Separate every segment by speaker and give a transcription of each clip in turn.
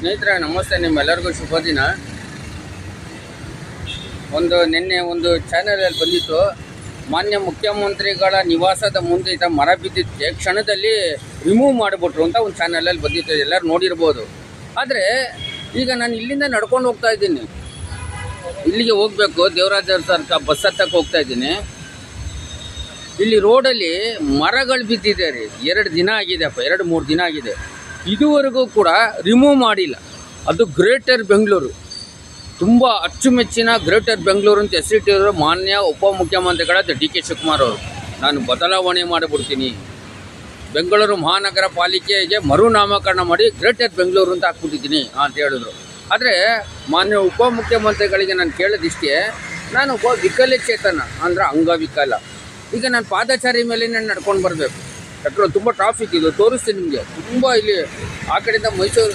Speaker 1: ಸ್ನೇಹಿತರೆ ನಮಸ್ತೆ, ನಿಮ್ಮೆಲ್ಲರಿಗೂ ಶುಭ ದಿನ. ನಿನ್ನೆ ಒಂದು ಚಾನಲಲ್ಲಿ ಬಂದಿತ್ತು, ಮಾನ್ಯ ಮುಖ್ಯಮಂತ್ರಿಗಳ ನಿವಾಸದ ಮುಂದೆ ಮರ ಬಿದ್ದಿದ್ದಕ್ಕೆ ಕ್ಷಣದಲ್ಲಿ ರಿಮೂವ್ ಮಾಡಿಬಿಟ್ರು ಅಂತ ಒಂದು ಚಾನಲಲ್ಲಿ ಬಂದಿತ್ತು, ಎಲ್ಲರೂ ನೋಡಿರ್ಬೋದು. ಆದರೆ ಈಗ ನಾನು ಇಲ್ಲಿಂದ ನಡ್ಕೊಂಡು ಹೋಗ್ತಾ ಇದ್ದೀನಿ, ಇಲ್ಲಿಗೆ ಹೋಗಬೇಕು, ದೇವರಾಜ ಸರ್ಕ ಬಸ್ ಹತ್ತಕ್ಕೆ ಹೋಗ್ತಾ ಇದ್ದೀನಿ. ಇಲ್ಲಿ ರೋಡಲ್ಲಿ ಮರಗಳು ಬಿದ್ದಿದೆ ರೀ. 2 ದಿನ ಆಗಿದೆ ಅಪ್ಪ, 2-3 ದಿನ ಆಗಿದೆ. ಇದುವರೆಗೂ ಕೂಡ ರಿಮೂವ್ ಮಾಡಿಲ್ಲ. ಅದು ಗ್ರೇಟರ್ ಬೆಂಗಳೂರು, ತುಂಬ ಅಚ್ಚುಮೆಚ್ಚಿನ ಗ್ರೇಟರ್ ಬೆಂಗಳೂರು ಅಂತ ಹೆಸರಿಟ್ಟಿರೋ ಮಾನ್ಯ ಉಪಮುಖ್ಯಮಂತ್ರಿಗಳಾದ ಡಿ ಕೆ ಶಿವಕುಮಾರ್ ಅವರು, ನಾನು ಬದಲಾವಣೆ ಮಾಡಿಬಿಡ್ತೀನಿ, ಬೆಂಗಳೂರು ಮಹಾನಗರ ಪಾಲಿಕೆಗೆ ಮರುನಾಮಕರಣ ಮಾಡಿ ಗ್ರೇಟರ್ ಬೆಂಗಳೂರು ಅಂತ ಹಾಕ್ಬಿಟ್ಟಿದ್ದೀನಿ ಅಂತ ಹೇಳಿದ್ರು. ಆದರೆ ಮಾನ್ಯ ಉಪಮುಖ್ಯಮಂತ್ರಿಗಳಿಗೆ ನಾನು ಕೇಳೋದಿಷ್ಟೇ, ನಾನು ಒಬ್ಬ ವಿಕಲಚೇತನ ಅಂದರೆ ಅಂಗವಿಕಲ. ಈಗ ನಾನು ಪಾದಚಾರಿ ಮೇಲೆ ನಾನು ನಡ್ಕೊಂಡು ಬರಬೇಕು, ಯಾಕಂದ್ರೆ ತುಂಬ ಟ್ರಾಫಿಕ್ ಇದು, ತೋರಿಸ್ತೀನಿ ನಿಮಗೆ. ತುಂಬ ಇಲ್ಲಿ ಆ ಕಡೆಯಿಂದ ಮೈಸೂರು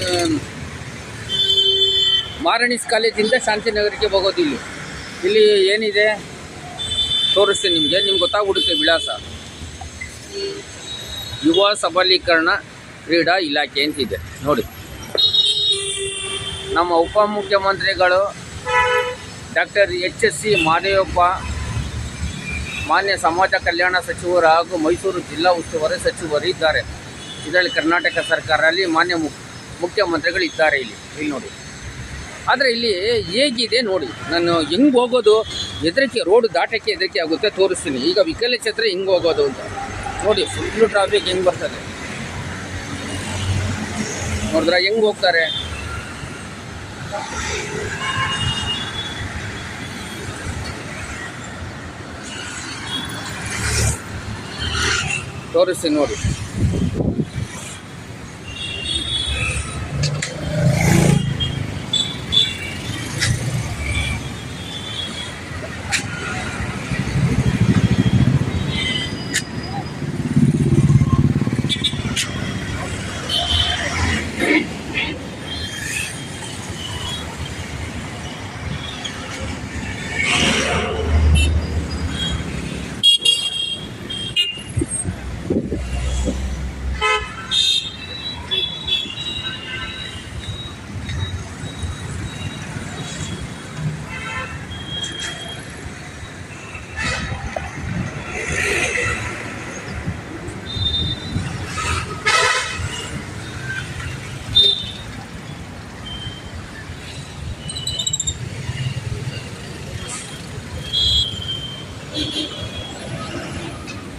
Speaker 1: ಮಾರಣಿಸ್ ಕಾಲೇಜಿಂದ ಶಾಂತಿನಗರಕ್ಕೆ ಹೋಗೋದು. ಇಲ್ಲಿ ಏನಿದೆ ತೋರಿಸ್ತೀನಿ ನಿಮ್ಗೆ ಗೊತ್ತಾಗ್ಬಿಡುತ್ತೆ ವಿಳಾಸ. ಯುವ ಸಬಲೀಕರಣ ಕ್ರೀಡಾ ಇಲಾಖೆ ಅಂತಿದೆ ನೋಡಿ. ನಮ್ಮ ಉಪಮುಖ್ಯಮಂತ್ರಿಗಳು ಡಾಕ್ಟರ್ HSC ಮಾದೇವಪ್ಪ, ಮಾನ್ಯ ಸಮಾಜ ಕಲ್ಯಾಣ ಸಚಿವರು ಹಾಗೂ ಮೈಸೂರು ಜಿಲ್ಲಾ ಉಸ್ತುವಾರಿ ಸಚಿವರು ಇದ್ದಾರೆ. ಇದರಲ್ಲಿ ಕರ್ನಾಟಕ ಸರ್ಕಾರದಲ್ಲಿ ಮಾನ್ಯ ಮುಖ್ಯಮಂತ್ರಿಗಳು ಇದ್ದಾರೆ ಇಲ್ಲಿ ನೋಡಿ. ಆದರೆ ಇಲ್ಲಿ ಹೇಗಿದೆ ನೋಡಿ, ನಾನು ಹೆಂಗೆ ಹೋಗೋದು ಹೆದರಿಕೆ, ರೋಡ್ ದಾಟಕ್ಕೆ ಹೆದರಿಕೆ ಆಗುತ್ತೆ, ತೋರಿಸ್ತೀನಿ. ಈಗ ವಿಕಲಚೇತ್ರ ಹೆಂಗೆ ಹೋಗೋದು ಅಂತ ನೋಡಿ. ಫುಲ್ಲು ಟ್ರಾಫಿಕ್ ಹೆಂಗೆ ಬರ್ತದೆ ನೋಡಿದ್ರೆ, ಹೆಂಗೆ ಹೋಗ್ತಾರೆ. ತೋರಿಸ್ತೀನಿ ನೋಡಿ.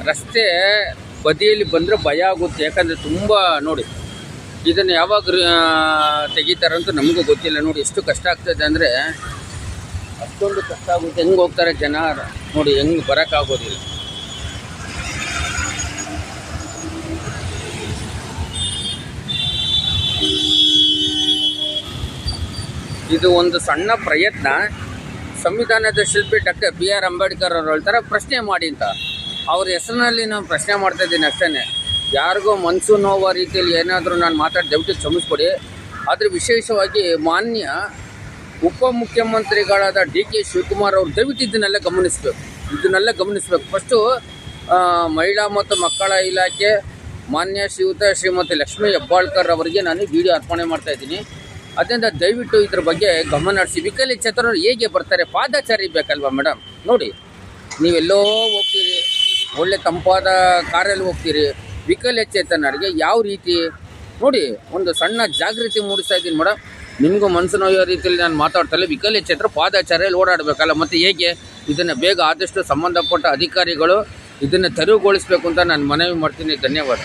Speaker 1: ರಸ್ತೆ ಬದಿಯಲ್ಲಿ ಬಂದರೆ ಭಯ ಆಗುತ್ತೆ, ಯಾಕಂದರೆ ತುಂಬ ನೋಡಿ, ಇದನ್ನು ಯಾವಾಗ ತೆಗಿತಾರಂತೂ ನಮಗೂ ಗೊತ್ತಿಲ್ಲ. ನೋಡಿ ಎಷ್ಟು ಕಷ್ಟ ಆಗ್ತದೆ ಅಂದರೆ, ಅಷ್ಟೊಂದು ಕಷ್ಟ ಆಗುತ್ತೆ. ಹೆಂಗೆ ಹೋಗ್ತಾರೆ ಜನ ನೋಡಿ, ಹೆಂಗೆ ಬರೋಕ್ಕಾಗೋದಿಲ್ಲ. ಇದು ಒಂದು ಸಣ್ಣ ಪ್ರಯತ್ನ. ಸಂವಿಧಾನದ ಶಿಲ್ಪಿ ಡಾಕ್ಟರ್ BR ಅಂಬೇಡ್ಕರ್ ಅವರು ಹೇಳ್ತಾರೆ, ಪ್ರಶ್ನೆ ಮಾಡಿ ಅಂತ. ಅವ್ರ ಹೆಸರಿನಲ್ಲಿ ನಾನು ಪ್ರಶ್ನೆ ಮಾಡ್ತಾಯಿದ್ದೀನಿ ಅಷ್ಟೇ. ಯಾರಿಗೂ ಮನಸ್ಸು ನೋವ ರೀತಿಯಲ್ಲಿ ಏನಾದರೂ ನಾನು ಮಾತಾಡಿ ದಯವಿಟ್ಟು ಕ್ಷಮಿಸ್ಕೊಡಿ. ಆದರೆ ವಿಶೇಷವಾಗಿ ಮಾನ್ಯ ಉಪಮುಖ್ಯಮಂತ್ರಿಗಳಾದ ಡಿ ಕೆ ಶಿವಕುಮಾರ್ ಅವರು ದಯವಿಟ್ಟು ಇದನ್ನೆಲ್ಲ ಗಮನಿಸಬೇಕು. ಫಸ್ಟು ಮಹಿಳಾ ಮತ್ತು ಮಕ್ಕಳ ಇಲಾಖೆ ಮಾನ್ಯ ಶ್ರೀಮತಿ ಲಕ್ಷ್ಮೀ ಹೆಬ್ಬಾಳ್ಕರ್ ಅವರಿಗೆ ನಾನು ವಿಡಿಯೋ ಅರ್ಪಣೆ ಮಾಡ್ತಾಯಿದ್ದೀನಿ. ಅದರಿಂದ ದಯವಿಟ್ಟು ಇದ್ರ ಬಗ್ಗೆ ಗಮನ ಹರಿಸಿ. ವಿಕಲಚೇತನರು ಹೇಗೆ ಬರ್ತಾರೆ, ಪಾದಚಾರಿ ಬೇಕಲ್ವಾ ಮೇಡಮ್? ನೋಡಿ, ನೀವೆಲ್ಲೋ ಹೋಗ್ತೀರಿ, ಒಳ್ಳೆ ತಂಪಾದ ಕಾರಲ್ಲಿ ಹೋಗ್ತೀರಿ, ವಿಕಲಚೇತನರಿಗೆ ಯಾವ ರೀತಿ ನೋಡಿ ಒಂದು ಸಣ್ಣ ಜಾಗೃತಿ ಮೂಡಿಸ್ತಾ ಇದ್ದೀನಿ ಮೇಡಮ್. ನಿಮಗೂ ಮನಸ್ಸು ನೋಯೋ ರೀತಿಯಲ್ಲಿ ನಾನು ಮಾತಾಡ್ತಲ್ಲ. ವಿಕಲಚೇತನರು ಪಾದಚಾರಿಯಲ್ಲಿ ಓಡಾಡಬೇಕಲ್ಲ, ಮತ್ತು ಹೇಗೆ ಇದನ್ನು ಬೇಗ ಆದಷ್ಟು ಸಂಬಂಧಪಟ್ಟ ಅಧಿಕಾರಿಗಳು ಇದನ್ನು ತೆರವುಗೊಳಿಸಬೇಕು ಅಂತ ನಾನು ಮನವಿ ಮಾಡ್ತೀನಿ. ಧನ್ಯವಾದ.